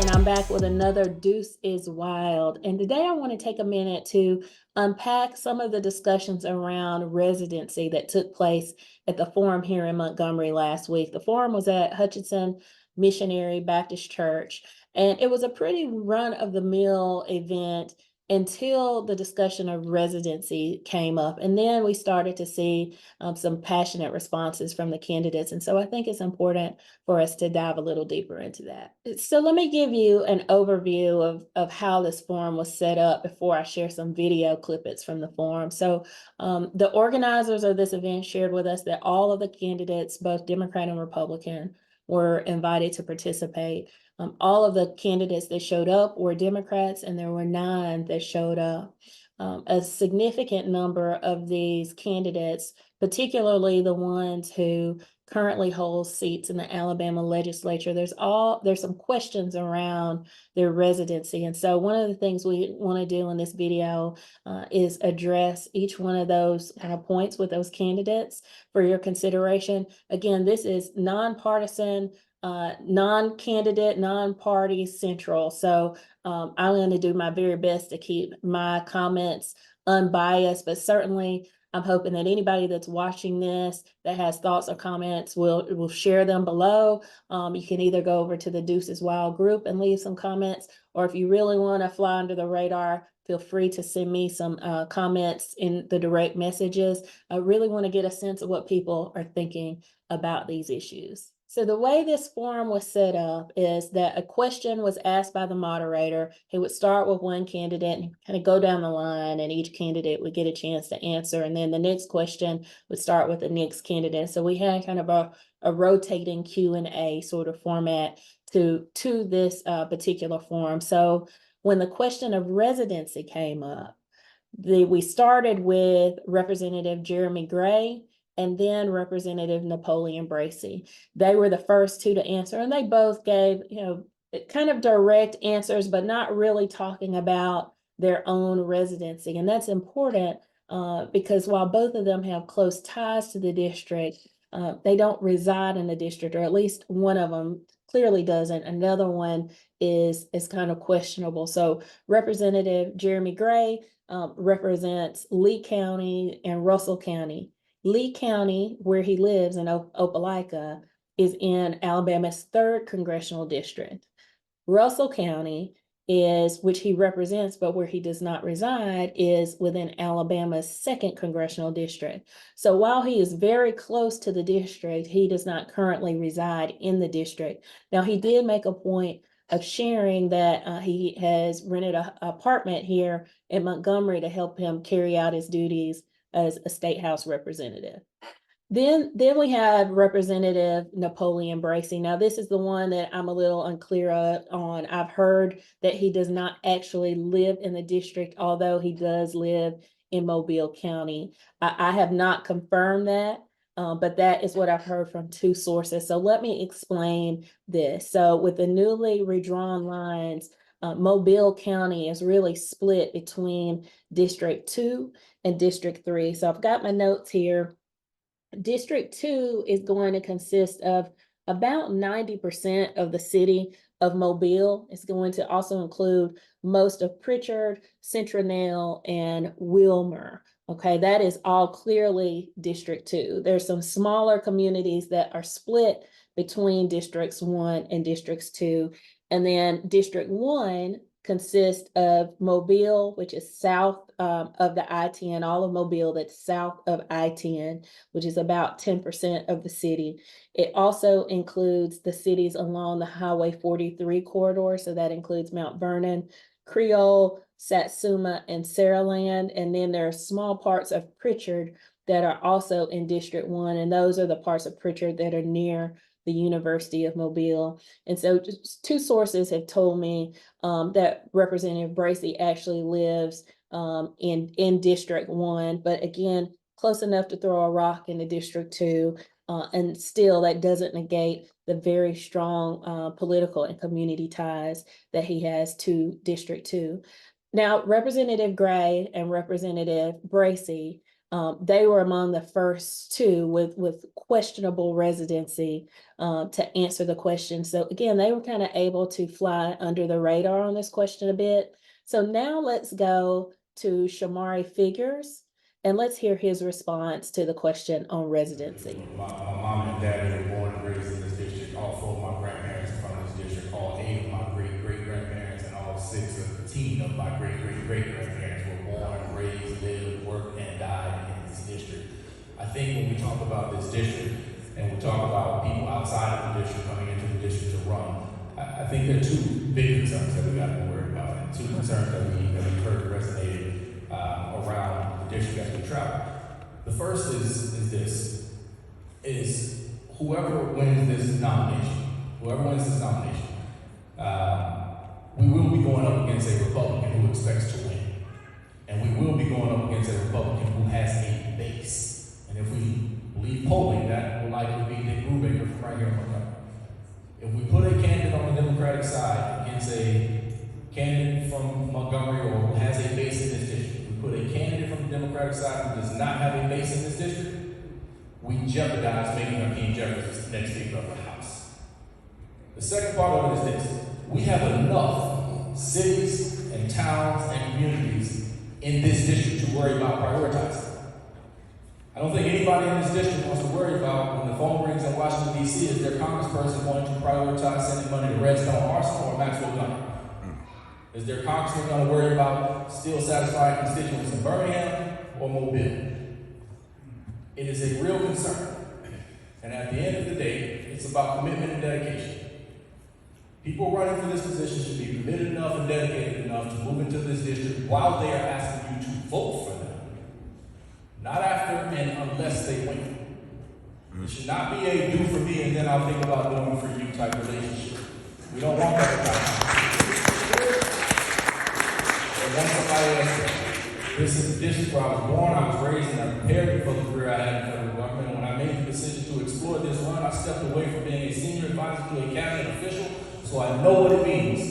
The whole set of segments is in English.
and I'm back with another Deuce is Wild. And today I want to take a minute to unpack some of the discussions around residency that took place at the forum here in Montgomery last week. The forum was at Hutchinson Missionary Baptist Church, and it was a pretty run-of-the-mill event until the discussion of residency came up. And then we started to see some passionate responses from the candidates. And so I think it's important for us to dive a little deeper into that. So let me give you an overview of how this forum was set up before I share some video clippets from the forum. So the organizers of this event shared with us that all of the candidates, both Democrat and Republican, were invited to participate. All of the candidates that showed up were Democrats, and there were 9 that showed up. A significant number of these candidates, particularly the ones who currently hold seats in the Alabama Legislature, there's some questions around their residency. And so one of the things we want to do in this video is address each one of those kind of points with those candidates for your consideration. Again, this is nonpartisan, non-candidate, non-party central. So I'm going to do my very best to keep my comments unbiased, but certainly I'm hoping that anybody that's watching this that has thoughts or comments will share them below. You can either go over to the Deuce is Wild group and leave some comments, or if you really want to fly under the radar, feel free to send me some comments in the direct messages. I really want to get a sense of what people are thinking about these issues. So the way this forum was set up is that a question was asked by the moderator. He would start with one candidate and kind of go down the line, and each candidate would get a chance to answer. And then the next question would start with the next candidate. So we had kind of a rotating Q&A sort of format to this particular forum. So when the question of residency came up, we started with Representative Jeremy Gray and then Representative Napoleon Bracy. They were the first 2 to answer, and they both gave, kind of direct answers, but not really talking about their own residency. And that's important because while both of them have close ties to the district, they don't reside in the district, or at least one of them clearly doesn't. Another one is kind of questionable. So Representative Jeremy Gray represents Lee County and Russell County. Lee County, where he lives in Opelika, is in Alabama's 3rd congressional district. Russell County which he represents, but where he does not reside, is within Alabama's 2nd congressional district. So while he is very close to the district, he does not currently reside in the district. Now, he did make a point of sharing that he has rented an apartment here in Montgomery to help him carry out his duties as a state house representative. Then we have Representative Napoleon Bracy. Now, this is the one that I'm a little unclear on. I've heard that he does not actually live in the district, although he does live in Mobile County. I have not confirmed that, but that is what I've heard from 2 sources. So let me explain this. So with the newly redrawn lines, Mobile County is really split between District 2 and District 3. So I've got my notes here. District 2 is going to consist of about 90% of the city of Mobile. It's going to also include most of Pritchard, Centronell, and Wilmer. Okay, that is all clearly District 2. There's some smaller communities that are split between Districts 1 and Districts 2. And then District 1 consists of Mobile, which is south of the I-10, all of Mobile that's south of I-10, which is about 10% of the city. It also includes the cities along the Highway 43 corridor, so that includes Mount Vernon, Creole, Satsuma, and Saraland. And then there are small parts of Pritchard that are also in District 1, and those are the parts of Pritchard that are near the University of Mobile. And so just 2 sources have told me that Representative Bracy actually lives in District 1, but again, close enough to throw a rock into District 2. And still, that doesn't negate the very strong political and community ties that he has to District 2. Now, Representative Gray and Representative Bracy They were among the first two with questionable residency to answer the question. So again, they were kind of able to fly under the radar on this question a bit. So now let's go to Shomari Figures and let's hear his response to the question on residency. My mom and dad were born and raised in this district. All four of my grandparents are from this district. All 8 of my great-great-grandparents and all 16 of my great-great-great-grandparents were born, raised, lived, worked, and died in this district. I think when we talk about this district and we talk about people outside of the district coming into the district to run, I think there are two big concerns that we got to be worried about, and two concerns that we heard resonated around the district as we travel. The first is this: whoever wins this nomination, we will be going up against a Republican who expects to win, and we will be going up against a Republican who has a base. And if we believe polling, that will likely be Dick Brewbaker from right here in Montgomery. If we put a candidate on the Democratic side against a candidate from Montgomery or who has a base in this district, we put a candidate from the Democratic side who does not have a base in this district, we jeopardize making Hakeem Jeffries the next Speaker of the House. The second part of it is this: we have enough cities and towns and communities in this district to worry about prioritizing. I don't think anybody in this district wants to worry about when the phone rings in Washington, D.C., is their congressperson going to prioritize sending money to Redstone Arsenal or Maxwell Gunn? Is their congressman going to worry about still satisfying constituents in Birmingham or Mobile? It is a real concern. And at the end of the day, it's about commitment and dedication. People running for this position should be committed enough and dedicated enough to move into this district while they are asking you to vote for them. Not after and unless they win. It should not be a do for me and then I'll think about doing for you type relationship. We don't want that type. We want somebody else. This is the district where I was born, I was raised, and I prepared me for the career I had in federal government. And when I made the decision to explore this run, I stepped away from being a senior advisor to a cabinet official, so I know what it means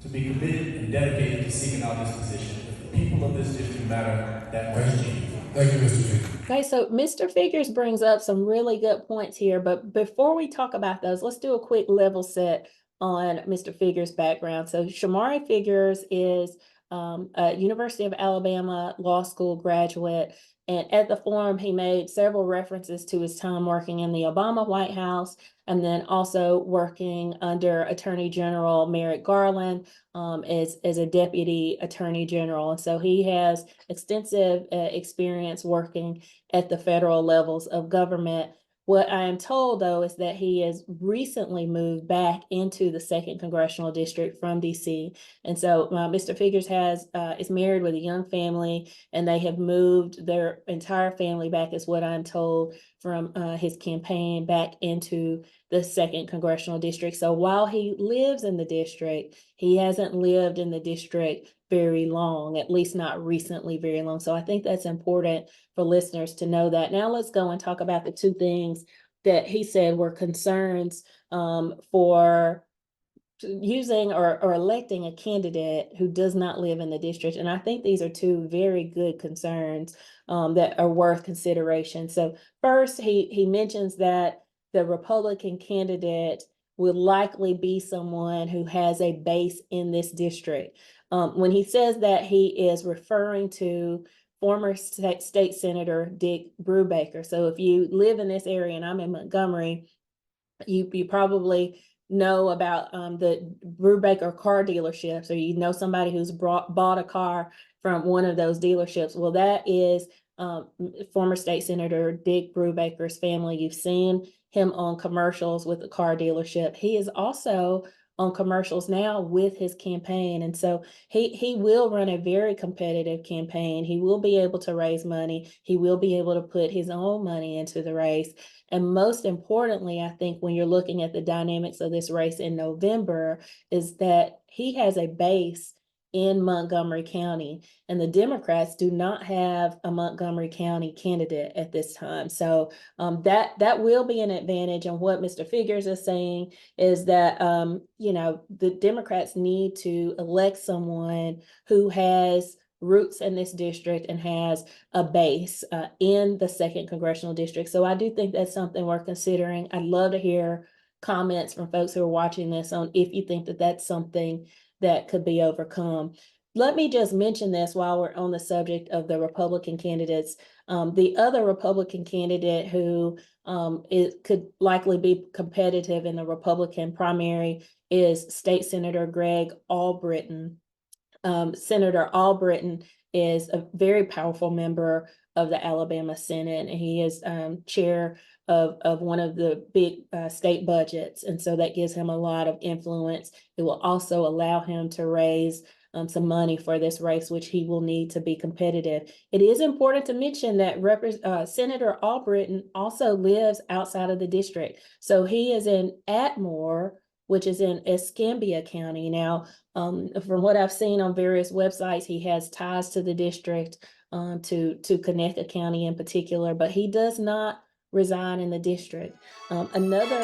to be committed and dedicated to seeking out this position. If the people of this district matter, that much to you. Thank you, Mr. Figures. Okay, so Mr. Figures brings up some really good points here, but before we talk about those, let's do a quick level set on Mr. Figures' background. So Shomari Figures is a University of Alabama law school graduate, and at the forum, he made several references to his time working in the Obama White House, and then also working under Attorney General Merrick Garland as a Deputy Attorney General. And so he has extensive experience working at the federal levels of government. What I am told, though, is that he has recently moved back into the 2nd Congressional District from DC. And so Mr. Figures is married with a young family, and they have moved their entire family back, is what I'm told, from his campaign back into the 2nd Congressional District. So while he lives in the district, he hasn't lived in the district very long, at least not recently very long. So I think that's important for listeners to know that. Now let's go and talk about the two things that he said were concerns for using or electing a candidate who does not live in the district. And I think these are two very good concerns that are worth consideration. So first, he mentions that the Republican candidate would likely be someone who has a base in this district. When he says that, he is referring to former state Senator Dick Brewbaker. So if you live in this area, and I'm in Montgomery, you probably know about the Brewbaker car dealerships, or you know somebody who's bought a car from one of those dealerships. Well, that is former state Senator Dick Brewbaker's family. You've seen him on commercials with the car dealership. He is also on commercials now with his campaign. And so he will run a very competitive campaign. He will be able to raise money. He will be able to put his own money into the race. And most importantly, I think when you're looking at the dynamics of this race in November, is that he has a base in Montgomery County, and the Democrats do not have a Montgomery County candidate at this time. So that will be an advantage. And what Mr. Figures is saying is that the Democrats need to elect someone who has roots in this district and has a base in the 2nd Congressional District. So I do think that's something we're considering. I'd love to hear comments from folks who are watching this on if you think that that's something that could be overcome. Let me just mention this while we're on the subject of the Republican candidates. The other Republican candidate who could likely be competitive in the Republican primary is State Senator Greg Albritton. Senator Albritton is a very powerful member of the Alabama Senate, and he is chair of one of the big state budgets. And so that gives him a lot of influence. It will also allow him to raise some money for this race, which he will need to be competitive. It is important to mention that Senator Albritton also lives outside of the district. So he is in Atmore, which is in Escambia County. Now, from what I've seen on various websites, he has ties to the district, to Connecticut County in particular, but he does not reside in the district. Another